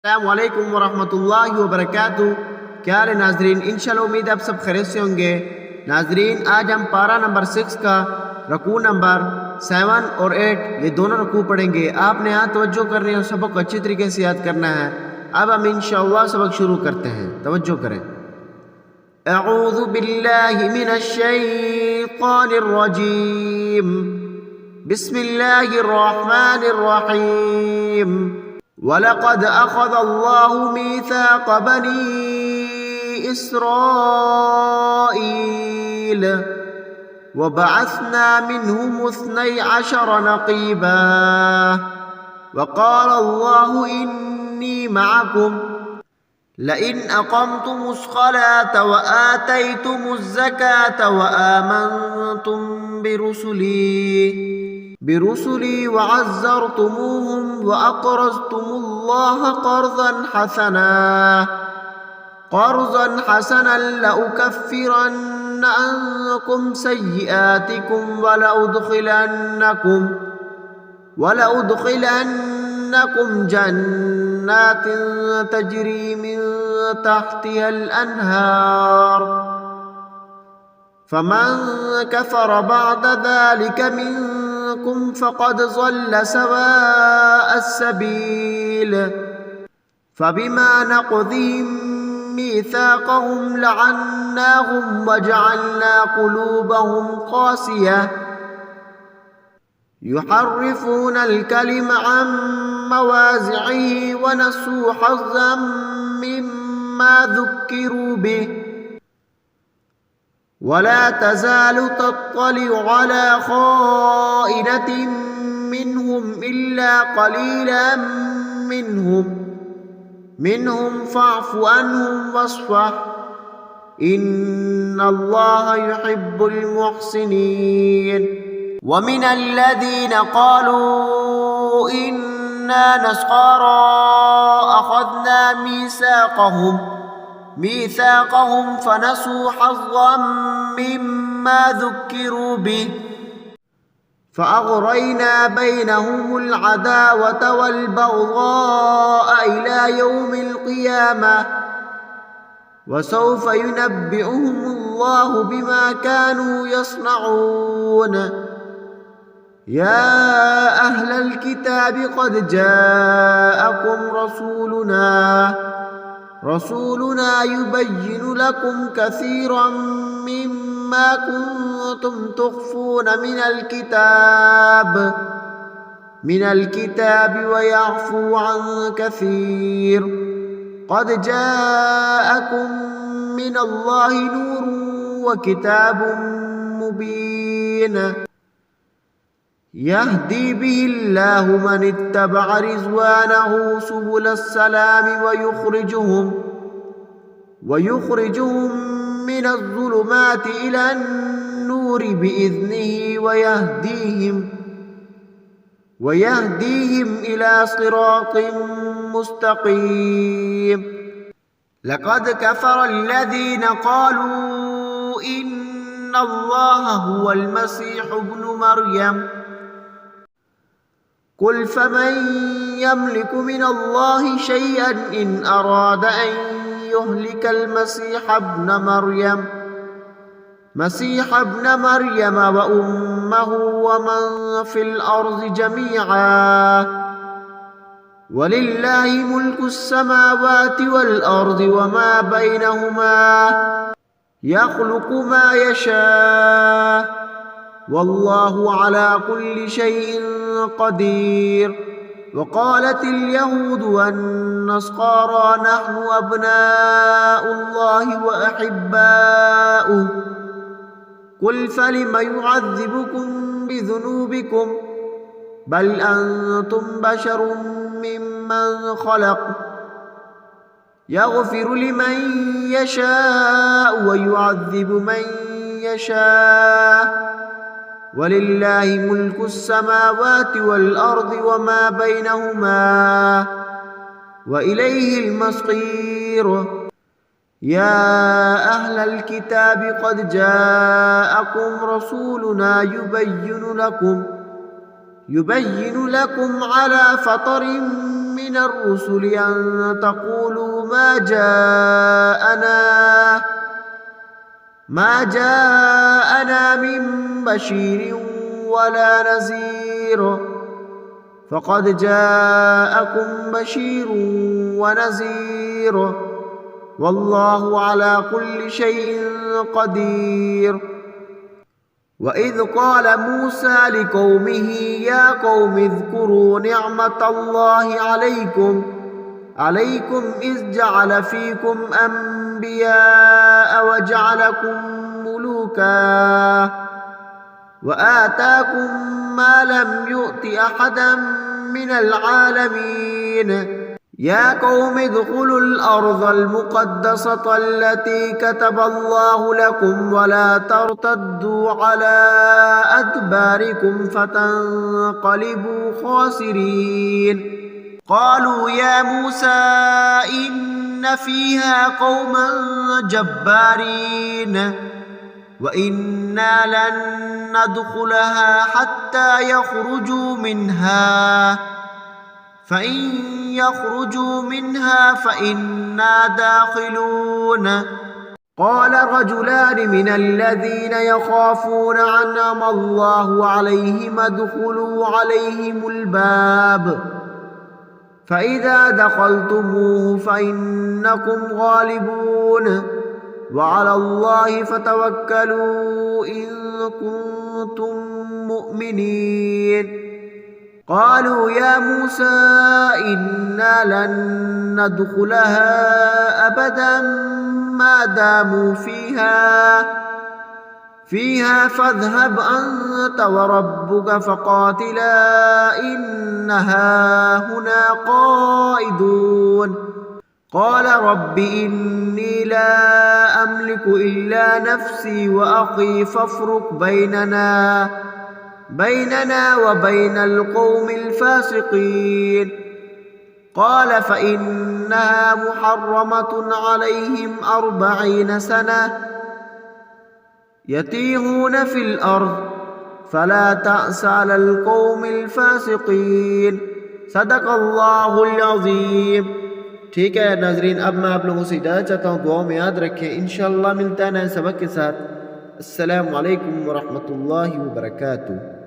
अस्सलामु अलैकुम वरहमतुल्लाहि वबरकातुहू। क्या हाल है नाजरीन, इंशाल्लाह उम्मीद आप सब खैरियत से होंगे। नाजरीन, आज हम पारा नंबर 6 का रकू नंबर 7 और 8 ये दोनों रकू पढ़ेंगे। आपने यहाँ तवज्जो करनी है और सबक अच्छी तरीके से याद करना है। अब हम इंशाअल्लाह सबक शुरू करते हैं, तवज्जो करें। अऊज़ु बिल्लाहि मिनश शैतानिर रजीम, बिस्मिल्लाहिर रहमानिर रहीम। वलक़द अख़ज़ल्लाहु मीसाक़ बनी इस्राईल वबअस्ना मिन्हुम इस्नई अशर नक़ीबा वक़ालल्लाहु इन्नी मअकुम लइन अक़मतुमुस्सलात व आतयतुमुज़्ज़कात व आमनतुम बिरुसुली व अज़्ज़रतुमूहुम व अक़रज़तुमुल्लाह क़र्ज़न हसनन लउकफ़्फ़िरन्न अन्कुम सय्यिआतिकुम वलउदख़िलन्नकुम जन्नातिन तजरी मिन तहतिहल अन्हार फमन कफ़र बअद ज़ालिक मिनकुम फ़क़द ज़ल्ल सवाअ अस्सबील। फबिमा नक़ज़िहिम मीसाक़हुम लअन्नाहुम वजअलना क़ुलूबहुम क़ासियah युहर्रिफ़ून अल-कलिम अन मवाज़ि'iही वनसू हज़्ज़म मिम्मा ज़ुक्किरू बिही वला तज़ालु तत्तलि'ु अला ख़ाइनतिन मिन्हुम इल्ला क़लीलन मिन्हुम फ़अफ़ु अन्हुम वस्फ़ह इन्नल्लाह युहिब्बुल मुहसिनीन। वमिनल्लज़ीन क़ालू इन्ना नसरा अख़ज़ना मीसाक़हुम फ़नसू हज़्ज़म मिम्मा ज़ुक्किरू बिही फ़अग़रयना बैनहुमुल अदावत वल बग़ज़ाअ इला यौमिल क़ियामह वसौफ़ युनब्बिउहुमुल्लाहु बिमा कानू यस्नऊन। या अहलल किताबि क़द जाअकुम रसूलुना युबय्यिनु लकुम कसीरम मिम्मा कुन्तुम तुख़्फ़ून मिनल किताब व यअफ़ू अन कसीर। क़द जाअकुम मिनल्लाहि नूरुन व किताबुम मुबीन यहदी बिहिल्लाहु मन इत्तबअ रिज़वानहु सुबुलस्सलाम व युख़रिजुहुम मिनज़्ज़ुलुमाति इलन-नूरि बिइज़्निही व यहदीहिम इला सिरातिन मुस्तक़ीम। लक़द कफ़र अल्लज़ीन क़ालू इन्नल्लाह हुवल मसीह इब्नु मर्यम क़ुल फ़मन यमलिकु मिनल्लाहि शय'अन इन अराद अन युहलिकल मसीह इब्न मर्यम व उम्महु व मन फ़िल अर्ज़ि जमीअन वलिल्लाहि मुल्कुस समावाति वल अर्ज़ि व मा बैनहुमा यख़्लुक़ु मा यशाअ वल्लाहु अला कुल्लि शैइन क़दीर। वक़ालतिल यहूदु वन्नस्सारा नहनु अब्नाउल्लाहि व अहिब्बाउहु क़ुल फ़लिम युअज़्ज़िबुकुम बिज़ुनूबिकुम बल अंतुम बशरुम मिम्मन ख़लक़ यग़फ़िरु लिमन यशाअ व युअज़्ज़िबु मन यशाअ वलिल्लाहि मुल्कुस समावाति वल अर्ज़ि व मा बैनहुमा व इलैहिल मसीर। या अहलल किताबि क़द जाअकुम रसूलुना युबय्यिनु लकुम अला फ़तरिन من الرسل أن تقولوا ما جاءنا من بشير ولا نذير فقد جاءكم بشير ونذير والله على كل شيء قدير. وإذ قال موسى لقومه يا قوم اذكروا نعمة الله عليكم إذ جعل فيكم أنبياء وجعلكم ملوكا وآتاكم ما لم يؤت أحدا من العالمين. يا قوم ادخلوا الأرض المقدسة التي كتب الله لكم ولا ترتدوا على أدباركم فتنقلبوا خاسرين. قالوا يا موسى إن فيها قوما جبارين وإنا لن ندخلها حتى يخرجوا منها فإن يخرجوا منها فإنا داخلون. قال رجلان من الذين يخافون أنعم الله عليهم ادخلوا عليهم الباب فإذا دخلتموه فإنكم غالبون وعلى الله فتوكلوا إن كنتم مؤمنين. قالوا يا موسى إنا لن ندخلها أبدا ما داموا فيها فاذهب أنت وربك فقاتلا إنها هنا قائدون. قال رب إني لا أملك إلا نفسي وأخي فافرق بيننا وبين القوم الفاسقين. قال فإنها محرمة عليهم 40 سنة يتيهون في الأرض فلا تأس على القوم الفاسقين. صدق الله العظيम. ठीक है नाजरीन, अब मैं आप लोगों से इजाज़त चाहता हूँ। दुआओं में याद रखें। इंशाअल्लाह मिलता है नए सबक के साथ। अस्सलामु अलैकुम व रहमतुल्लाहि व बरकातुहू।